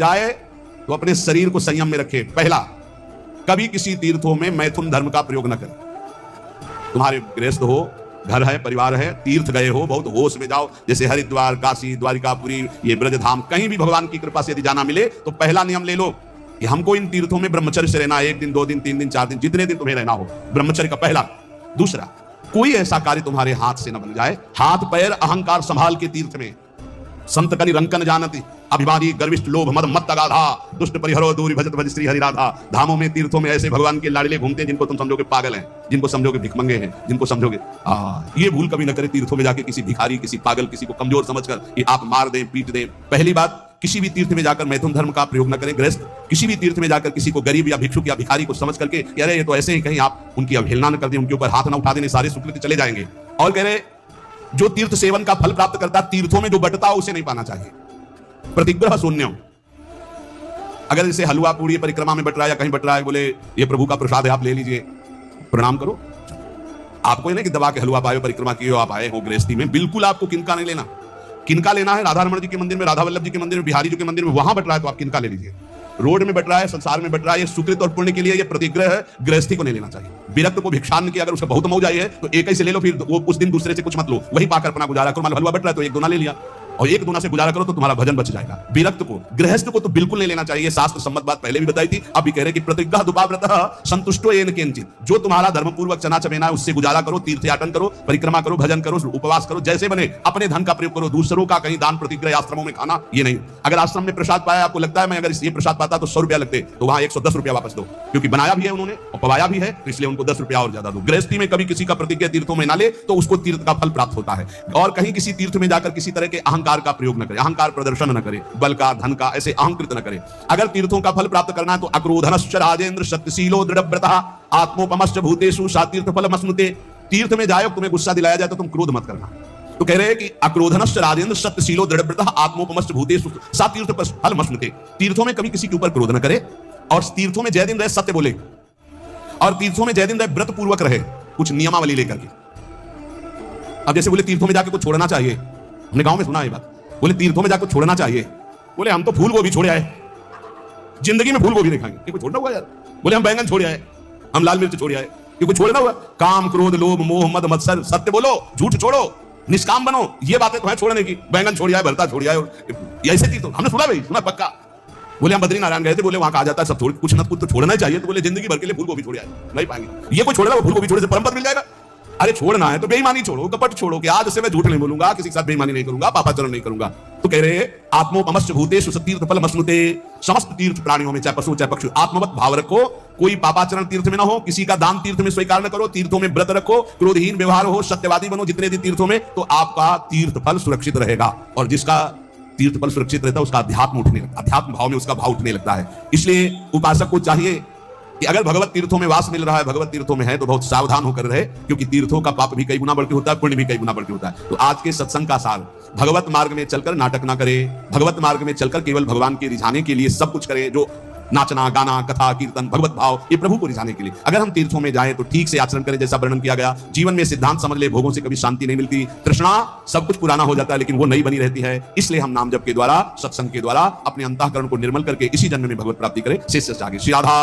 जाए तो अपने शरीर को संयम में रखे। पहला, कभी किसी तीर्थों में मैथुन धर्म का प्रयोग न करें। तुम्हारे गृहस्थ हो, घर है, परिवार है, तीर्थ गए हो, बहुत होश में जाओ। जैसे हरिद्वार, काशी, द्वारिकापुरी, ये ब्रजधाम, कहीं भी भगवान की कृपा से यदि जाना मिले तो पहला नियम ले लो कि हमको इन तीर्थों में ब्रह्मचर्य से रहना है। 1 दिन, 2 दिन, 3 दिन, 4 दिन, जितने दिन तुम्हें रहना हो, ब्रह्मचर्य का पहला। दूसरा, कोई ऐसा कार्य तुम्हारे हाथ से न बन जाए, हाथ पैर अहंकार संभाल के तीर्थ में। संत कलि रंकन जानती, अभिमानी गर्विष्ठ लोभ मद मत अगाधा, दुष्ट परिहरो दूरी भजत भज श्री हरि राधा। धामों में, तीर्थों में ऐसे भगवान के लाडले घूमते हैं जिनको तुम समझोगे पागल हैं, जिनको समझोगे भिखमंगे हैं, जिनको समझोगे ये भूल कभी न करें तीर्थों में जाके किसी भिखारी, किसी पागल, किसी को कमजोर समझकर कि आप मार दें, पीट दें। पहली बात, किसी भी तीर्थ में जाकर मैथुन धर्म का प्रयोग न करें। गृहस्थ किसी भी तीर्थ में जाकर किसी को गरीब या भिक्षुक या भिखारी को समझ करके कह रहे ये तो ऐसे ही, कहीं आप उनकी अवहेलना न कर दें, उनके ऊपर हाथ न उठा देने, सारे सुकृत चले जाएंगे। और कह रहे जो तीर्थ सेवन का फल प्राप्त करता, तीर्थों में जो बटता उसे नहीं पाना चाहिए। प्रतिग्रह शून्यम। अगर जैसे हलवा पूरी परिक्रमा में बट रहा है या कहीं बट रहा है, बोले ये प्रभु का प्रसाद है, आप ले लीजिए, प्रणाम करो। आपको ये नहीं कि दबा के हलवा पाए, परिक्रमा किए हो, आप आए हो गृहस्थी में, बिल्कुल आपको किनका नहीं लेना। किनका लेना है? राधा रमण जी के मंदिर में, राधा वल्लभ जी के मंदिर में, बिहारी जी के मंदिर में, वहां बट रहा है तो आप किनका ले लीजिए। रोड में बट रहा है, संसार में बट रहा है, ये सुकृत और पुण्य के लिए ये प्रतिग्रह है, गृहस्थी को नहीं लेना चाहिए। विरक्त को भिक्षान की अगर उसका बहुत मौज आई है तो एक ही से ले लो, फिर वो उस दिन दूसरे से कुछ मत लो, वही पाकर अपना गुजारा करो। मान लो हलवा बट रहा है तो 1 दूना ले लिया और 1 दूना से गुजारा करो तो तुम्हारा भजन बच जाएगा। विरक्त को, गृहस्थ को तो बिल्कुल नहीं लेना चाहिए। शास्त्र सम्मत बात पहले भी बताई थी, अब भी कह रहे कि प्रतिग्रह दुपाव्रतः संतुष्टो येन केनचित्। जो तुम्हारा धर्म पूर्वक चना चमेना है उससे गुजारा करो, तीर्थयाटन करो, परिक्रमा करो, भजन करो, उपवास करो, जैसे बने अपने धन का प्रयोग करो। दूसरों का कहीं दान प्रतिग्रह आश्रमों में खाना ये नहीं। अगर आश्रम में प्रसाद पाया, आपको लगता है मैं अगर ये प्रसाद पाता तो 100 रुपया लगते, तो वहां 110 रुपया वापस दो, क्योंकि बनाया भी है उन्होंने और पवाया भी है, इसलिए उनको 10 रुपया और ज्यादा दो। गृहस्थी में कभी किसी का प्रतिज्ञा तीर्थों में ना ले तो उसको तीर्थ का फल प्राप्त होता है। और कहीं किसी तीर्थ में जाकर किसी तरह के अहंकार का प्रयोग न करें, अहंकार प्रदर्शन न करे, बल का, धन का, ऐसे अहंकृत न करे। अगर तीर्थों का फल प्राप्त करना है तो अक्रोधनश्च राजेंद्र सत्यशीलो दृढ़व्रतः आत्मोपमश्च भूतेषु सातीर्थ फलमश्नुते। तीर्थ में जाए, तुम्हें गुस्सा दिलाया जाए तो तुम क्रोध मत करना। तो कह रहे हैं कि अक्रोधनश्च राजेंद्र सत्यशीलो दृढ़व्रतः आत्मोपमश्च भूतेषु सातीर्थ फलमश्नुते। तीर्थों में कभी किसी के ऊपर क्रोध न करे और तीर्थों में जय दिन रहे सत्य बोले, और तीर्थों में जय दिन रहे व्रत पूर्वक रहे, कुछ नियमावली लेकर के। अब जैसे बोले तीर्थों में जाके कुछ छोड़ना चाहिए, हमने गांव में सुना है बात, बोले तीर्थों में जाकर छोड़ना चाहिए। बोले हम तो फूल गोभी छोड़ आए, जिंदगी में फूल गोभी नहीं खाएंगे, ये कोई छोड़ना हुआ यार। बोले हम बैंगन छोड़ आए, हम लाल मिर्च छोड़ आए, ये कोई छोड़ना हुआ? काम, क्रोध, लोभ, मोह, मद, मत्सर, सत्य बोलो, झूठ छोड़ो, निष्काम बनो, ये बातें तो है छोड़ने की। बैंगन छोड़ आए, भरता छोड़ आए, ऐसे तीर्थ हमने सुना भाई, सुना पक्का। बोले हम बद्रीनारायण गए थे, बोले वहां कहा जाता है सब छोड़, कुछ ना कुछ तो छोड़ना चाहिए। तो बोले जिंदगी भर के लिए फूल गोभी छोड़ आए, नहीं पाएंगे। ये कोई छोड़ेगा? वो फूल गोभी छोड़े से परम पद मिल जाएगा? अरे छोड़ना है तो बेईमानी छोड़ो, कपट छोड़ो कि आज से मैं झूठ नहीं बोलूंगा, किसी के साथ बेईमानी नहीं करूंगा, पापाचरण नहीं करूंगा। तो कह रहे आत्मोपमश्च भूतेषु तीर्थ फलमश्नुते। समस्त तीर्थ प्राणियों में, चाहे पशु चाहे पक्षी, आत्मवत भाव रखो। कोई पापाचरण तीर्थ में ना हो, किसी का दान तीर्थ में स्वीकार न करो, तीर्थों में व्रत रखो, क्रोधहीन व्यवहार हो, सत्यवादी बनो जितने दिन तीर्थों में, तो आपका तीर्थ फल सुरक्षित रहेगा। और जिसका तीर्थ फल सुरक्षित रहता है उसका अध्यात्म उठने लगता है, अध्यात्म भाव में उसका भाव उठने लगता है। इसलिए उपासक को चाहिए कि अगर भगवत तीर्थों में वास मिल रहा है, भगवत तीर्थों में है, तो बहुत सावधान होकर रहे, क्योंकि तीर्थों का पाप भी कई गुना बढ़ के होता है, पुण्य भी कई गुना बढ़ के होता है। तो आज के सत्संग का सार, भगवत मार्ग में चलकर नाटक ना करे, भगवत मार्ग में चलकर केवल भगवान के रिझाने के लिए सब कुछ करे, जो नाचना, गाना, कथा, कीर्तन, भगवत भाव, ये प्रभु को रिझाने के लिए। अगर हम तीर्थों में जाएं तो ठीक से आचरण करें, जैसा वर्णन किया गया। जीवन में सिद्धांत समझ ले, भोगों से कभी शांति नहीं मिलती, तृष्णा, सब कुछ पुराना हो जाता है लेकिन वो नई बनी रहती है। इसलिए हम नाम जप के द्वारा, सत्संग के द्वारा अपने अंतःकरण को निर्मल करके इसी जन्म में भगवत प्राप्ति करें। शेष आगे श्री राधा।